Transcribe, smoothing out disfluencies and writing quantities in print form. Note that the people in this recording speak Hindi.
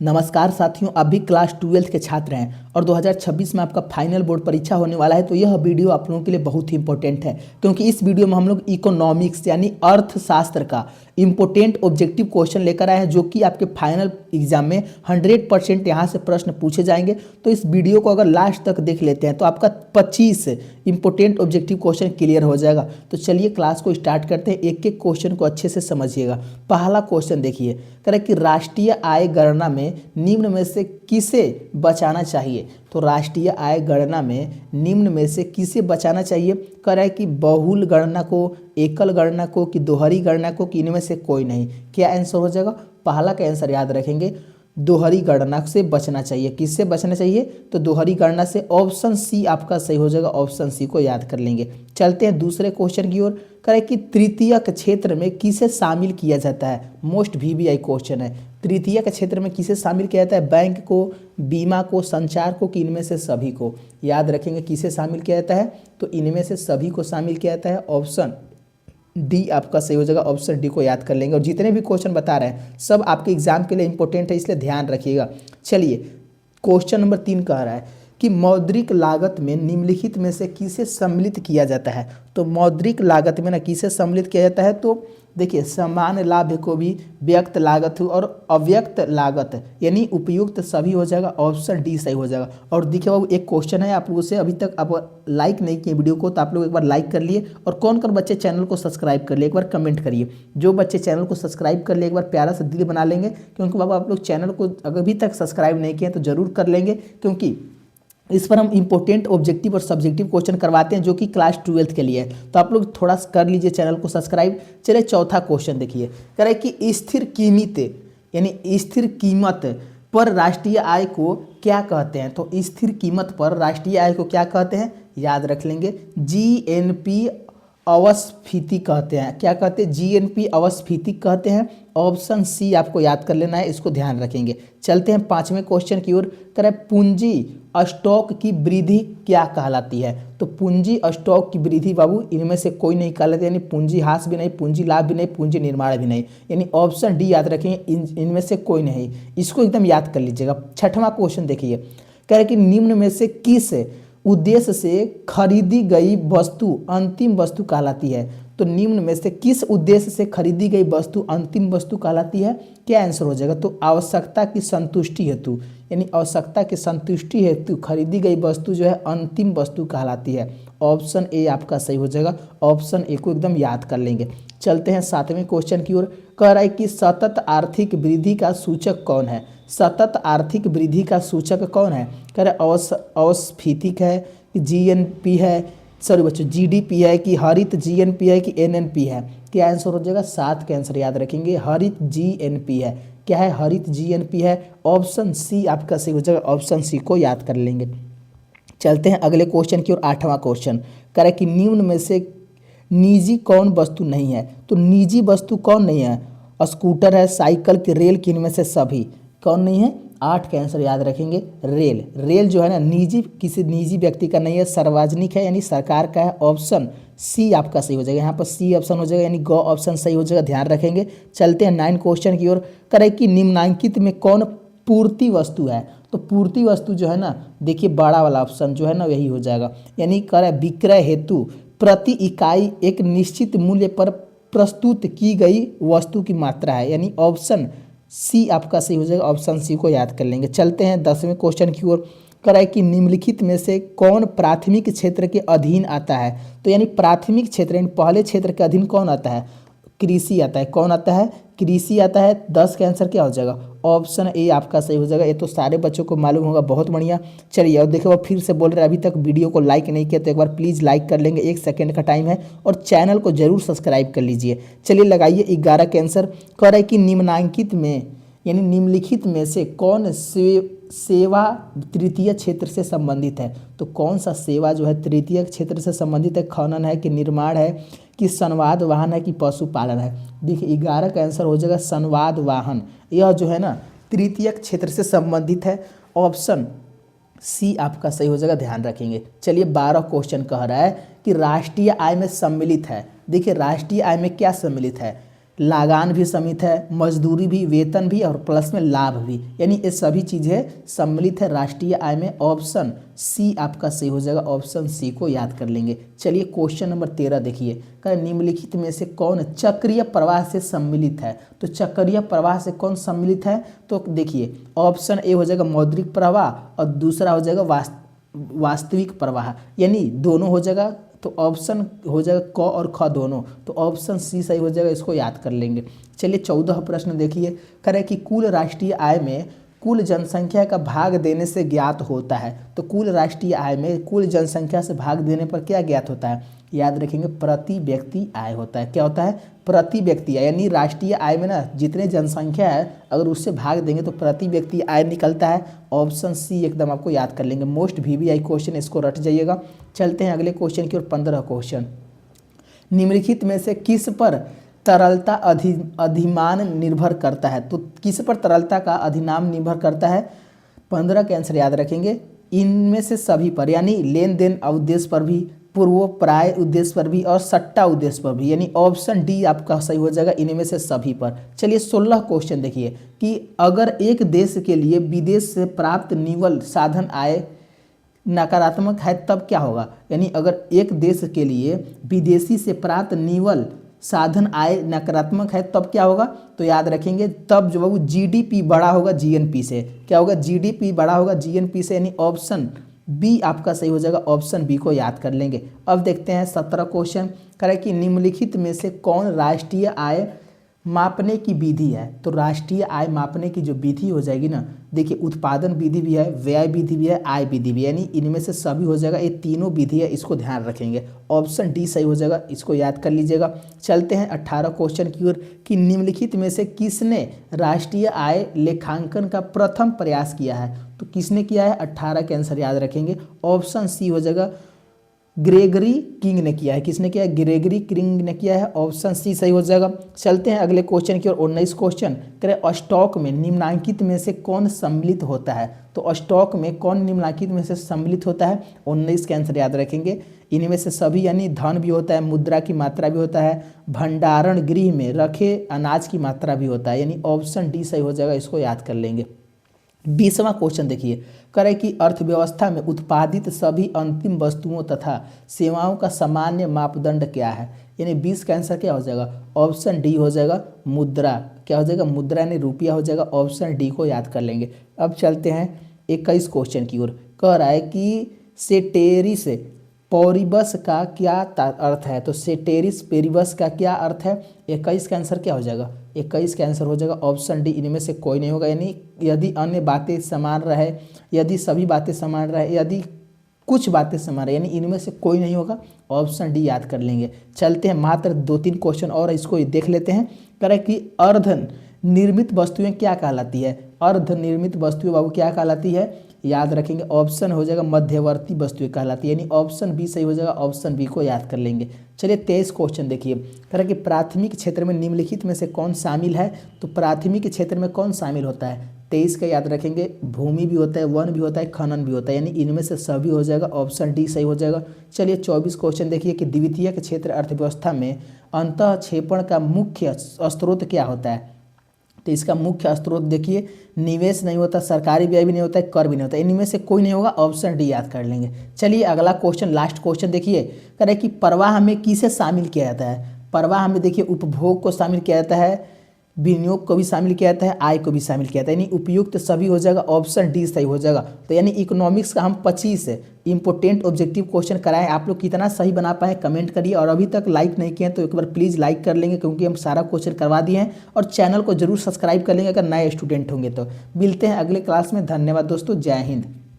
नमस्कार साथियों, आप भी क्लास 12th के छात्र हैं और 2026 में आपका फाइनल बोर्ड परीक्षा होने वाला है। तो यह वीडियो आप लोगों के लिए बहुत ही इंपॉर्टेंट है, क्योंकि इस वीडियो में हम लोग इकोनॉमिक्स यानी अर्थशास्त्र का इंपॉर्टेंट ऑब्जेक्टिव क्वेश्चन लेकर आए हैं, जो कि आपके फाइनल एग्जाम में 100% यहाँ से प्रश्न पूछे जाएंगे। तो इस वीडियो को अगर लास्ट तक देख लेते हैं तो आपका 25 इंपॉर्टेंट ऑब्जेक्टिव क्वेश्चन क्लियर हो जाएगा। तो चलिए क्लास को स्टार्ट करते हैं, एक एक क्वेश्चन को अच्छे से समझिएगा। पहला क्वेश्चन देखिए, कह रहा है कि राष्ट्रीय आय गणना में निम्न में से किसे बचाना चाहिए। तो राष्ट्रीय आय गणना में निम्न में से किसे बचाना चाहिए, कह रहा है कि बहुल गणना को, एकल गणना को, कि दोहरी गणना को, कि इनमें से कोई नहीं। क्या आंसर हो जाएगा? पहला का आंसर याद रखेंगे, दोहरी गणना से बचना चाहिए। किससे बचना चाहिए? तो दोहरी गणना से। ऑप्शन सी आपका सही हो जाएगा, ऑप्शन सी को याद कर लेंगे। चलते हैं दूसरे क्वेश्चन की ओर। करें कि तृतीयक क्षेत्र में किसे शामिल किया जाता है। मोस्ट वीवीआई क्वेश्चन है। तृतीयक क्षेत्र में किसे शामिल किया जाता है? बैंक को, बीमा को, संचार को, कि इनमें से सभी को। याद रखेंगे किसे शामिल किया जाता है, तो इनमें से सभी को शामिल किया जाता है। ऑप्शन डी आपका सही हो जाएगा, ऑप्शन डी को याद कर लेंगे। और जितने भी क्वेश्चन बता रहे हैं सब आपके एग्जाम के लिए इंपॉर्टेंट है, इसलिए ध्यान रखिएगा। चलिए क्वेश्चन नंबर 3 कह रहा है कि मौद्रिक लागत में निम्नलिखित में से किसे सम्मिलित किया जाता है। तो मौद्रिक लागत में ना किसे सम्मिलित किया जाता है, तो देखिए सामान्य लाभ को भी व्यक्त लागत और अव्यक्त लागत यानी उपयुक्त सभी हो जाएगा। ऑप्शन डी सही हो जाएगा। और देखिए बाबू एक क्वेश्चन है, आप लोगों से अभी तक आप लाइक नहीं किए वीडियो को, तो आप लोग एक बार लाइक कर लिए। और कौन कौन बच्चे चैनल को सब्सक्राइब कर लिए एक बार कमेंट करिए। जो बच्चे चैनल को सब्सक्राइब कर लिए एक बार प्यारा सा दिल बना लेंगे, क्योंकि बाबू आप लोग चैनल को अभी तक सब्सक्राइब नहीं किए तो जरूर कर लेंगे, क्योंकि इस पर हम इंपॉर्टेंट ऑब्जेक्टिव और सब्जेक्टिव क्वेश्चन करवाते हैं, जो कि क्लास 12th के लिए है। तो आप लोग थोड़ा कर लीजिए चैनल को सब्सक्राइब। चलिए चौथा क्वेश्चन देखिए, कह रहे कि स्थिर कीमत यानी स्थिर कीमत पर राष्ट्रीय आय को क्या कहते हैं। तो स्थिर कीमत पर राष्ट्रीय आय को क्या कहते हैं, याद रख लेंगे। जीएनपी अवस्फीति कहते हैं। क्या कहते हैं? जीएनपी अवस्फीति कहते हैं। ऑप्शन सी आपको याद कर लेना है, इसको ध्यान रखेंगे। चलते हैं पांचवें क्वेश्चन की ओर। करें पूंजी स्टॉक की वृद्धि क्या कहलाती है। तो पूंजी स्टॉक की वृद्धि बाबू इनमें से कोई नहीं कहलाती, यानी पूंजी ह्रास भी नहीं, पूंजी लाभ भी नहीं, पूंजी निर्माण भी नहीं, यानी ऑप्शन डी याद रखेंगे, इनमें से कोई नहीं। इसको एकदम याद कर लीजिएगा। छठवां क्वेश्चन देखिए, कह रहे कि निम्न में से किस उद्देश्य से खरीदी गई वस्तु अंतिम वस्तु कहलाती है। तो निम्न में से किस उद्देश्य से खरीदी गई वस्तु अंतिम वस्तु कहलाती है। क्या आंसर हो जाएगा? तो आवश्यकता की संतुष्टि हेतु, यानी आवश्यकता की संतुष्टि हेतु खरीदी गई वस्तु जो है अंतिम वस्तु कहलाती है। ऑप्शन ए आपका सही हो जाएगा, ऑप्शन ए को एकदम याद कर लेंगे। चलते हैं सातवें क्वेश्चन की ओर। कह रहा है कि सतत आर्थिक वृद्धि का सूचक कौन है। सतत आर्थिक वृद्धि का सूचक कौन है? कह रहे अवस्फीतिक है, जीएनपी है, सॉरी बच्चों जीडीपी है, कि हरित जीएनपी है, कि एनएनपी है। क्या आंसर हो जाएगा? 7 का आंसर याद रखेंगे, हरित जीएनपी है। क्या है? हरित जीएनपी है। ऑप्शन सी आपका सही हो जाएगा, ऑप्शन सी को याद कर लेंगे। चलते हैं अगले क्वेश्चन की ओर। 8वां क्वेश्चन कह रहा है कि निम्न में से निजी कौन वस्तु नहीं है। तो निजी वस्तु कौन नहीं है? स्कूटर है, साइकिल, की रेल, की इनमें से सभी कौन नहीं है। 8 का आंसर याद रखेंगे, रेल। रेल जो है ना निजी, किसी निजी व्यक्ति का नहीं है, सार्वजनिक है, यानी सरकार का है। ऑप्शन सी आपका सही हो जाएगा, यहाँ पर सी ऑप्शन हो जाएगा, यानी ग ऑप्शन सही हो जाएगा, ध्यान रखेंगे। चलते हैं 9 क्वेश्चन की ओर। करें कि निम्नांकित में कौन पूर्ति वस्तु है। तो पूर्ति वस्तु जो है ना, देखिए बड़ा वाला ऑप्शन जो है ना यही हो जाएगा, यानी करें विक्रय हेतु प्रति इकाई एक निश्चित मूल्य पर प्रस्तुत की गई वस्तु की मात्रा है, यानी ऑप्शन सी आपका सही हो जाएगा, ऑप्शन सी को याद कर लेंगे। चलते हैं 10वें क्वेश्चन की ओर। कराए कि निम्नलिखित में से कौन प्राथमिक क्षेत्र के अधीन आता है। तो यानी प्राथमिक क्षेत्र यानी पहले क्षेत्र के अधीन कौन आता है? कृषि आता है। कौन आता है? कृषि आता है। 10 का आंसर क्या हो जाएगा? ऑप्शन ए आपका सही हो जाएगा। ये तो सारे बच्चों को मालूम होगा, बहुत बढ़िया। चलिए और देखो फिर से बोल रहे हैं, अभी तक वीडियो को लाइक नहीं किया तो एक बार प्लीज़ लाइक कर लेंगे, 1 सेकंड का टाइम है। और चैनल को जरूर सब्सक्राइब कर लीजिए। चलिए लगाइए 11 के आंसर। कह रहा है कि निम्नांकित में यानी निम्नलिखित में से कौन सेवा तृतीय क्षेत्र से संबंधित है। तो कौन सा सेवा जो है तृतीय क्षेत्र से संबंधित है? खनन है, कि निर्माण है, कि संवाद वाहन है, कि पशुपालन है। देखिए 11 का आंसर हो जाएगा संवाद वाहन। यह जो है ना तृतीय क्षेत्र से संबंधित है। ऑप्शन सी आपका सही हो जाएगा, ध्यान रखेंगे। चलिए 12 क्वेश्चन कह रहा है कि राष्ट्रीय आय में सम्मिलित है। देखिए राष्ट्रीय आय में क्या सम्मिलित है? लागान भी सम्मिलित है, मजदूरी भी, वेतन भी और प्लस में लाभ भी, यानी ये सभी चीज़ें सम्मिलित है राष्ट्रीय आय में। ऑप्शन सी आपका सही हो जाएगा, ऑप्शन सी को याद कर लेंगे। चलिए क्वेश्चन नंबर 13 देखिए, कह निम्नलिखित में से कौन चक्रीय प्रवाह से सम्मिलित है। तो चक्रीय प्रवाह से कौन सम्मिलित है, तो देखिए ऑप्शन ए हो जाएगा मौद्रिक प्रवाह और दूसरा हो जाएगा वास्तविक प्रवाह, यानी दोनों हो जाएगा। तो ऑप्शन हो जाएगा क और ख दोनों, तो ऑप्शन सी सही हो जाएगा, इसको याद कर लेंगे। चलिए 14 प्रश्न देखिए, कह रहे कि कुल राष्ट्रीय आय में कुल जनसंख्या का भाग देने से ज्ञात होता है। तो कुल राष्ट्रीय आय में कुल जनसंख्या से भाग देने पर क्या ज्ञात होता है, याद रखेंगे प्रति व्यक्ति आय होता है। क्या होता है, प्रति व्यक्ति आय, यानी राष्ट्रीय आय में ना जितने जनसंख्या है अगर उससे भाग देंगे तो प्रति व्यक्ति आय निकलता है। ऑप्शन सी एकदम आपको याद कर लेंगे, मोस्ट VVI क्वेश्चन, इसको रट जाइएगा। चलते हैं अगले क्वेश्चन की ओर। 15 क्वेश्चन, निम्नलिखित में से किस पर तरलता अधिमान निर्भर करता है। तो किस पर तरलता का अधिनाम निर्भर करता है, 15 के आंसर याद रखेंगे। इनमें से सभी पर, यानी लेन देन उद्देश्य पर भी, पूर्वोपराय उद्देश्य पर भी और सट्टा उद्देश्य पर भी, यानी ऑप्शन डी आपका सही हो जाएगा, इनमें से सभी पर। चलिए 16 क्वेश्चन देखिए कि अगर एक देश के लिए विदेश से प्राप्त निवल साधन आय नकारात्मक है तब क्या होगा, यानी अगर एक देश के लिए विदेशी से प्राप्त निवल साधन आय नकारात्मक है तब क्या होगा, तो याद रखेंगे तब जो वो GDP बड़ा होगा GNP से। क्या होगा, GDP बड़ा होगा GNP से, यानी ऑप्शन बी आपका सही हो जाएगा, ऑप्शन बी को याद कर लेंगे। अब देखते हैं 17 क्वेश्चन, करें कि निम्नलिखित में से कौन राष्ट्रीय आय मापने की विधि है। तो राष्ट्रीय आय मापने की जो विधि हो जाएगी ना, देखिए उत्पादन विधि भी है, व्यय विधि भी है, आय विधि भी, यानी इनमें से सभी हो जाएगा। ये तीनों विधि है, इसको ध्यान रखेंगे, ऑप्शन डी सही हो जाएगा, इसको याद कर लीजिएगा। चलते हैं 18 क्वेश्चन की ओर कि निम्नलिखित में से किसने राष्ट्रीय आय लेखांकन का प्रथम प्रयास किया है। तो किसने किया है, 18 के आंसर याद रखेंगे, ऑप्शन सी हो जाएगा, ग्रेगरी किंग ने किया है। किसने किया है, ग्रेगरी किंग ने किया है, ऑप्शन सी सही हो जाएगा। चलते हैं अगले क्वेश्चन की ओर। 19 क्वेश्चन, करें स्टॉक में निम्नलिखित में से कौन सम्मिलित होता है। तो स्टॉक में कौन निम्नलिखित में से सम्मिलित होता है, 19 के आंसर याद रखेंगे। इनमें से सभी, यानी धन भी होता है, मुद्रा की मात्रा भी होता है, भंडारण गृह में रखे अनाज की मात्रा भी होता है, यानी ऑप्शन डी सही हो जाएगा, इसको याद कर लेंगे। 20वां क्वेश्चन देखिए, करें कि अर्थव्यवस्था में उत्पादित सभी अंतिम वस्तुओं तथा सेवाओं का सामान्य मापदंड क्या है, यानी 20 का आंसर क्या हो जाएगा, ऑप्शन डी हो जाएगा, मुद्रा। क्या हो जाएगा, मुद्रा यानी रुपया हो जाएगा, ऑप्शन डी को याद कर लेंगे। अब चलते हैं 21 क्वेश्चन की ओर, कह रहा है कि सेटेरिस पेरिबस का क्या अर्थ है। तो सेटेरिस पेरिबस का क्या अर्थ है, 21 का आंसर क्या हो जाएगा, 21 का आंसर हो जाएगा ऑप्शन डी, इनमें से कोई नहीं होगा, यानी यदि अन्य बातें समान रहे, यदि सभी बातें समान रहे, यदि कुछ बातें समान रहे, यानी इनमें से कोई नहीं होगा, ऑप्शन डी याद कर लेंगे। चलते हैं मात्र 2-3 क्वेश्चन और इसको देख लेते हैं। करें कि अर्ध निर्मित वस्तुएं क्या कहलाती है। अर्ध निर्मित वस्तुएं बाबू क्या कहलाती है, याद रखेंगे, ऑप्शन हो जाएगा मध्यवर्ती वस्तुएं कहलाती है, यानी ऑप्शन बी सही हो जाएगा, ऑप्शन बी को याद कर लेंगे। चलिए 23 क्वेश्चन देखिए, कह रहा कि प्राथमिक क्षेत्र में निम्नलिखित में से कौन शामिल है। तो प्राथमिक क्षेत्र में कौन शामिल होता है, 23 का याद रखेंगे, भूमि भी होता है, वन भी होता है, खनन भी होता है, यानी इनमें से सभी हो जाएगा, ऑप्शन डी सही हो जाएगा। चलिए 24 क्वेश्चन देखिए कि द्वितीयक क्षेत्र अर्थव्यवस्था में अंतःक्षेपण का मुख्य स्रोत क्या होता है। तो इसका मुख्य स्रोत देखिए, निवेश नहीं होता, सरकारी व्यय भी नहीं होता है, कर भी नहीं होता, इनमें से कोई नहीं होगा, ऑप्शन डी याद कर लेंगे। चलिए अगला क्वेश्चन, लास्ट क्वेश्चन देखिए, कह रहे कि प्रवाह में किसे शामिल किया जाता है। प्रवाह में देखिए उपभोग को शामिल किया जाता है, विनियोग को भी शामिल किया जाता है, आय को भी शामिल किया जाता है, यानी उपयुक्त सभी हो जाएगा, ऑप्शन डी सही हो जाएगा। तो यानी इकोनॉमिक्स का हम 25 इंपॉर्टेंट ऑब्जेक्टिव क्वेश्चन कराएं। आप लोग कितना सही बना पाए कमेंट करिए, और अभी तक लाइक नहीं किए तो एक बार प्लीज़ लाइक कर लेंगे, क्योंकि हम सारा क्वेश्चन करवा दिए हैं। और चैनल को जरूर सब्सक्राइब कर लेंगे अगर नए स्टूडेंट होंगे तो। मिलते हैं अगले क्लास में, धन्यवाद दोस्तों, जय हिंद।